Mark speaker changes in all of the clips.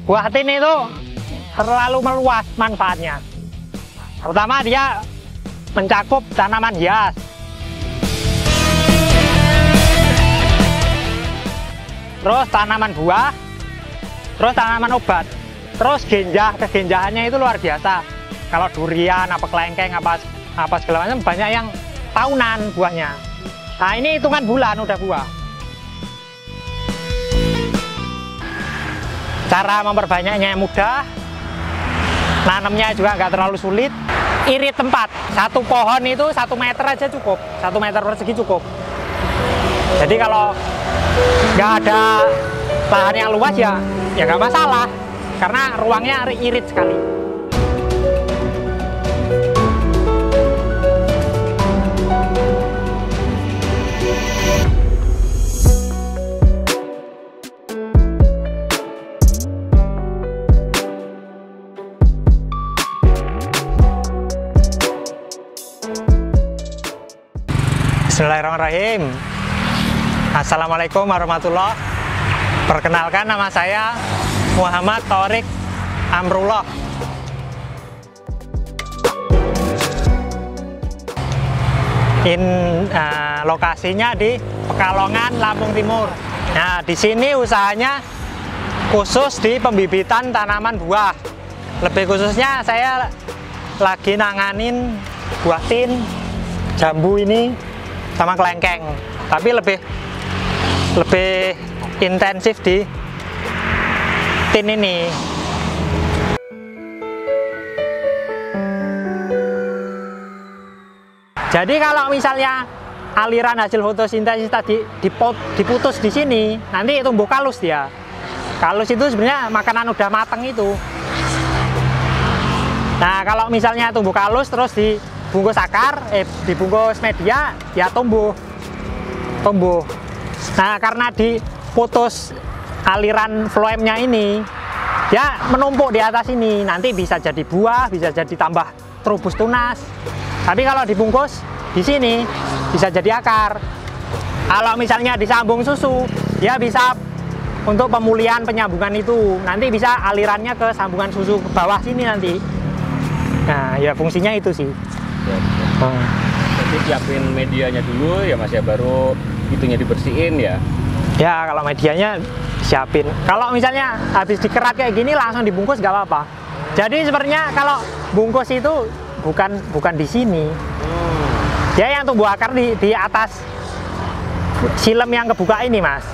Speaker 1: Buah tin itu terlalu meluas manfaatnya. Pertama, dia mencakup tanaman hias. Terus tanaman buah, terus tanaman obat, terus kegenjahannya itu luar biasa. Kalau durian, apa kelengkeng, apa segala macam, banyak yang tahunan buahnya. Nah, ini hitungan bulan udah buah. Cara memperbanyaknya mudah, nanamnya juga nggak terlalu sulit. Irit tempat, satu pohon itu 1 meter aja cukup, 1 meter persegi cukup. Jadi kalau nggak ada lahan yang luas ya nggak masalah, karena ruangnya irit sekali. Bismillahirrahmanirrahim. Assalamualaikum warahmatullahi wabarakatuh. Perkenalkan, nama saya Muhammad Thorik Amrullah. Lokasinya di Pekalongan, Lampung Timur. Nah, di sini usahanya khusus di pembibitan tanaman buah. Lebih khususnya saya lagi nanganin buah tin, jambu ini, sama kelengkeng. Tapi lebih intensif di tin ini. Jadi kalau misalnya aliran hasil fotosintesis tadi diputus di sini, nanti tumbuh kalus dia. Kalus itu sebenarnya makanan udah matang itu. Nah, kalau misalnya tumbuh kalus terus dibungkus akar, dibungkus media, ya tumbuh. Nah, karena diputus aliran floemnya ini, ya menumpuk di atas ini, nanti bisa jadi buah, bisa jadi tambah trubus tunas. Tapi kalau dibungkus di sini, bisa jadi akar. Kalau misalnya disambung susu, ya bisa untuk pemulihan penyambungan itu. Nanti bisa alirannya ke sambungan susu ke bawah sini nanti. Nah, ya fungsinya itu sih.
Speaker 2: Jadi siapin medianya dulu ya Mas ya, baru itunya dibersihin ya.
Speaker 1: Ya, kalau medianya siapin. Kalau misalnya habis dikerat kayak gini langsung dibungkus nggak apa-apa. Jadi sebenarnya kalau bungkus itu bukan di sini. Ya, yang tumbuh akar di atas silem yang kebuka ini, Mas.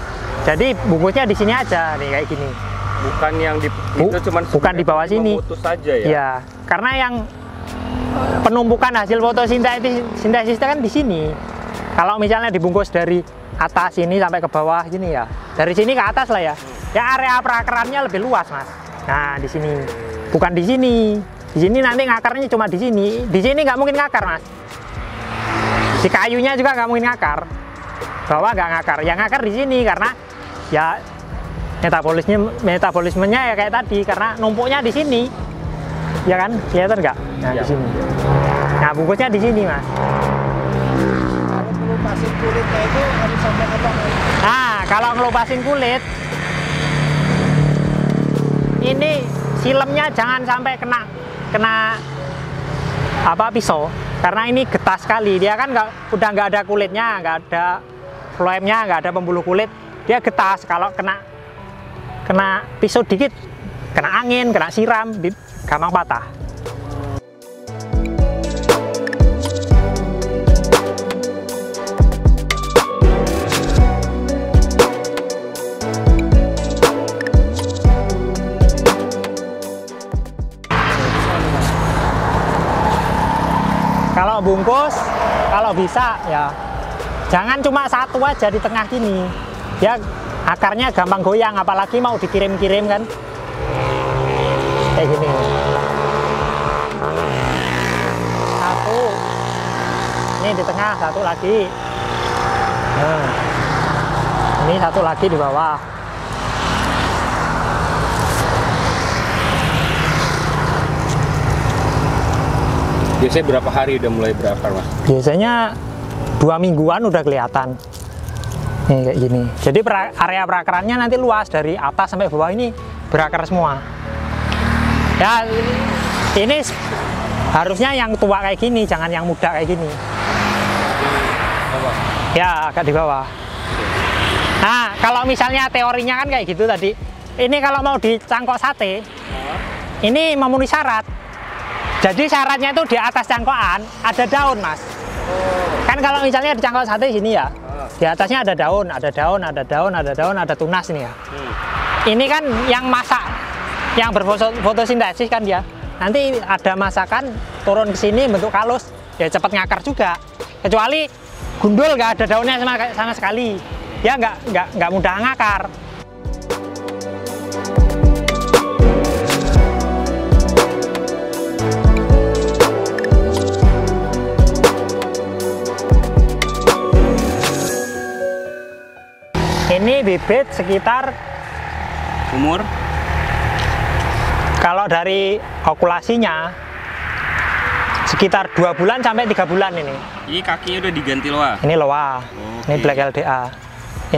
Speaker 1: Jadi bungkusnya di sini aja nih kayak gini.
Speaker 2: Bukan yang itu
Speaker 1: bukan di bawah sini.
Speaker 2: Memutus saja ya.
Speaker 1: Ya, karena yang penumpukan hasil fotosintesis kan di sini. Kalau misalnya dibungkus dari atas sini sampai ke bawah sini ya, dari sini ke atas lah ya. Ya, area perakarannya lebih luas, Mas. Nah, di sini. Bukan di sini. Di sini nanti ngakarnya cuma di sini. Di sini nggak mungkin ngakar, Mas. Di kayunya juga nggak mungkin ngakar. Bawah nggak ngakar. Yang ngakar di sini karena ya metabolismenya ya kayak tadi, karena numpuknya di sini. Ya kan? Kelihatan nggak? Nah, ya. Di sini. Nah, bungkusnya di sini, Mas.
Speaker 3: Kalau ngelupasin kulitnya itu harus sampai apa?
Speaker 1: Nah, kalau ngelupasin kulit, ini silemnya jangan sampai kena pisau, karena ini getah sekali. Dia kan udah nggak ada kulitnya, nggak ada floemnya, nggak ada pembuluh kulit. Dia getah. Kalau kena pisau dikit, kena angin, kena siram, gampang patah. Kalau bungkus, kalau bisa ya jangan cuma satu aja di tengah gini. Ya, akarnya gampang goyang, apalagi mau dikirim-kirim kan. Kayak gini. Satu. Ini di tengah, satu lagi. Nah, ini satu lagi di bawah.
Speaker 2: Biasanya berapa hari udah mulai berakar, Mas?
Speaker 1: Biasanya 2 mingguan udah kelihatan. Nih kayak gini. Jadi area perakarannya nanti luas dari atas sampai bawah ini berakar semua. Ya ini harusnya yang tua kayak gini, jangan yang muda kayak gini. Ya agak di bawah. Nah kalau misalnya teorinya kan kayak gitu tadi. Ini kalau mau dicangkok sate, ini memenuhi syarat. Jadi syaratnya itu di atas cangkokan ada daun, Mas. Kan kalau misalnya dicangkok sate sini ya, di atasnya ada daun, ada daun, ada daun, ada daun, ada tunas nih ya. Ini kan yang masak, yang berfotosintesis kan dia. Nanti ada masakan turun ke sini bentuk kalus, ya cepat ngakar juga. Kecuali gundul nggak ada daunnya sama sekali, ya nggak mudah ngakar. Ini bibit sekitar
Speaker 2: Umur?
Speaker 1: Kalau dari okulasinya sekitar 2 bulan sampai 3 bulan ini.
Speaker 2: Ini kakinya udah diganti loa?
Speaker 1: Ini loa, ini black LDA,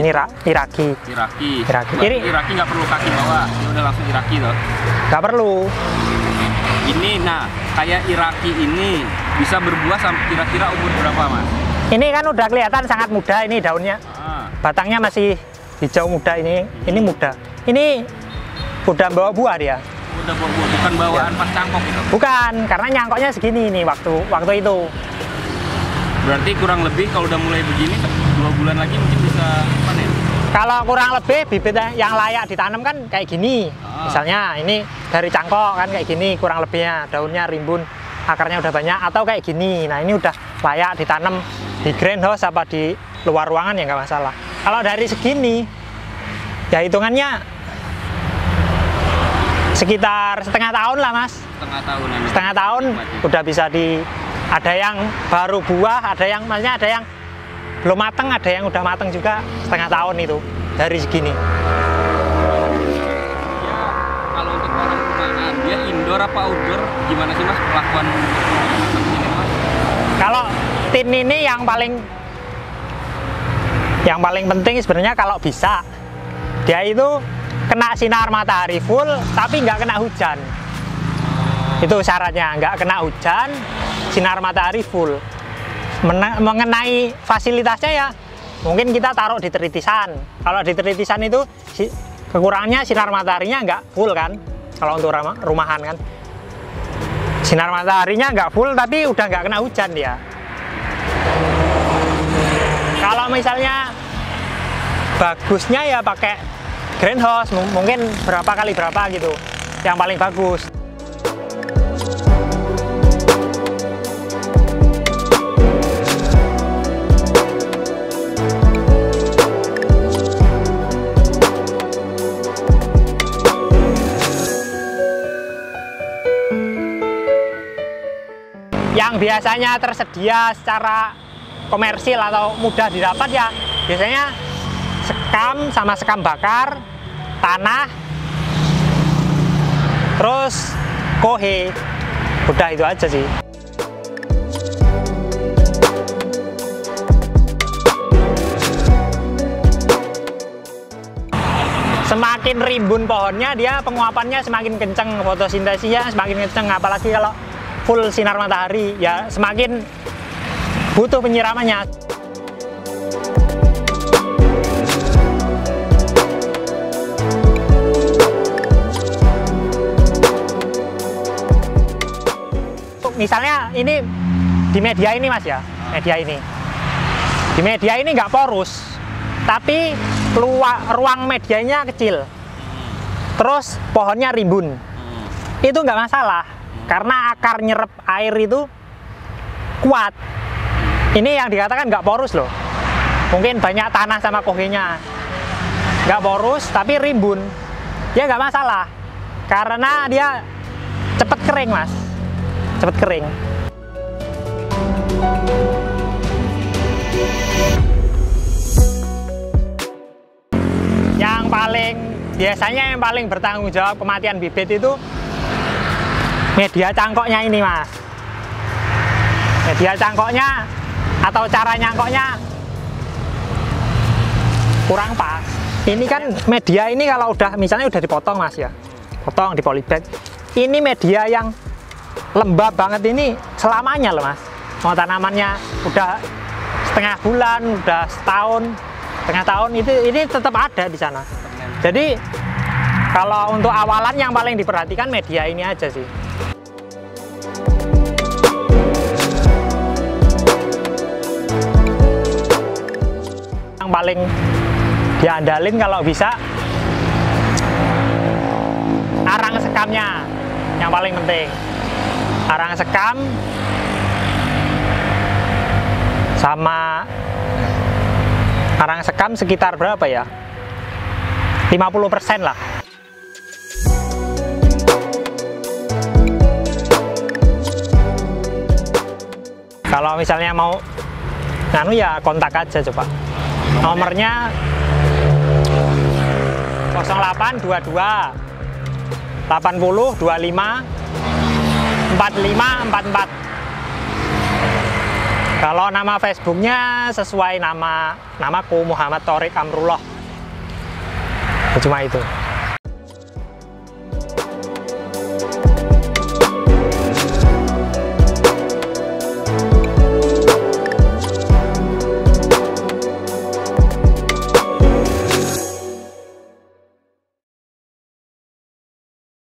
Speaker 1: ini iraki.
Speaker 2: Iraki nggak perlu kaki bawah, dia udah langsung iraki toh?
Speaker 1: Nggak perlu.
Speaker 2: Ini, nah kayak iraki ini bisa berbuah sampai kira-kira umur berapa, Mas?
Speaker 1: Ini kan udah kelihatan sangat muda ini daunnya. Batangnya masih hijau muda ini muda. Ini udah bawa buah dia.
Speaker 2: Udah bawa buah, bukan bawaan pas cangkok gitu?
Speaker 1: Bukan, karena nyangkoknya segini nih waktu itu.
Speaker 2: Berarti kurang lebih kalau udah mulai begini 2 bulan lagi mungkin bisa panen?
Speaker 1: Kalau kurang lebih bibit yang layak ditanam kan kayak gini. Misalnya ini dari cangkok kan kayak gini kurang lebihnya, daunnya rimbun, akarnya udah banyak, atau kayak gini. Nah ini udah layak ditanam di greenhouse apa di luar ruangan ya nggak masalah. Kalau dari segini ya hitungannya sekitar setengah tahun lah, Mas. Setengah tahun udah bisa ada yang baru buah, ada yang maksudnya ada yang belum mateng, ada yang udah mateng juga. Setengah tahun itu dari segini.
Speaker 2: Ya, kalau untuk orang rumahan dia indoor apa outdoor gimana sih, Mas, perlakuan ini, Mas?
Speaker 1: Kalau tin ini yang paling penting sebenarnya kalau bisa dia itu kena sinar matahari full tapi nggak kena hujan. Itu syaratnya, nggak kena hujan, sinar matahari full. Mengenai fasilitasnya ya mungkin kita taruh di teritisan. Kalau di teritisan itu kekurangannya sinar mataharinya nggak full kan. Kalau untuk rumahan kan sinar mataharinya nggak full tapi udah nggak kena hujan dia. Kalau misalnya bagusnya ya pakai greenhouse, mungkin berapa kali berapa gitu, yang paling bagus. Yang biasanya tersedia secara komersil atau mudah didapat ya biasanya sekam sama sekam bakar, tanah, terus kohe. Udah itu aja sih. Semakin rimbun pohonnya dia penguapannya semakin kenceng, fotosintesisnya semakin kenceng, apalagi kalau full sinar matahari ya semakin butuh penyiramannya. Misalnya ini di media ini, Mas ya, media ini. Di media ini nggak porus, tapi ruang medianya kecil. Terus pohonnya rimbun. Itu nggak masalah, karena akar nyerap air itu kuat. Ini yang dikatakan nggak porus loh. Mungkin banyak tanah sama kohenya. Nggak porus, tapi rimbun. Ya nggak masalah. Karena dia cepet kering, Mas. Cepet kering. Biasanya yang paling bertanggung jawab kematian bibit itu media cangkoknya ini, Mas. Media cangkoknya atau cara nyangkoknya kurang pas. Ini kan media ini kalau udah misalnya udah dipotong, Mas ya. potong di polybag. Ini media yang lembab banget ini selamanya loh mas. Mau tanamannya udah setengah bulan, udah setahun, setengah tahun, ini tetap ada di sana. Jadi kalau untuk awalan yang paling diperhatikan media ini aja sih. Yang paling diandalin kalau bisa arang sekamnya yang paling penting. Arang sekam sama arang sekam sekitar berapa ya? 50% lah. Kalau misalnya mau nganu ya kontak aja coba. Nomornya 0822 80 25 4544. Kalau nama Facebooknya sesuai namaku Muhammad Thorik Amrullah. Cuma itu.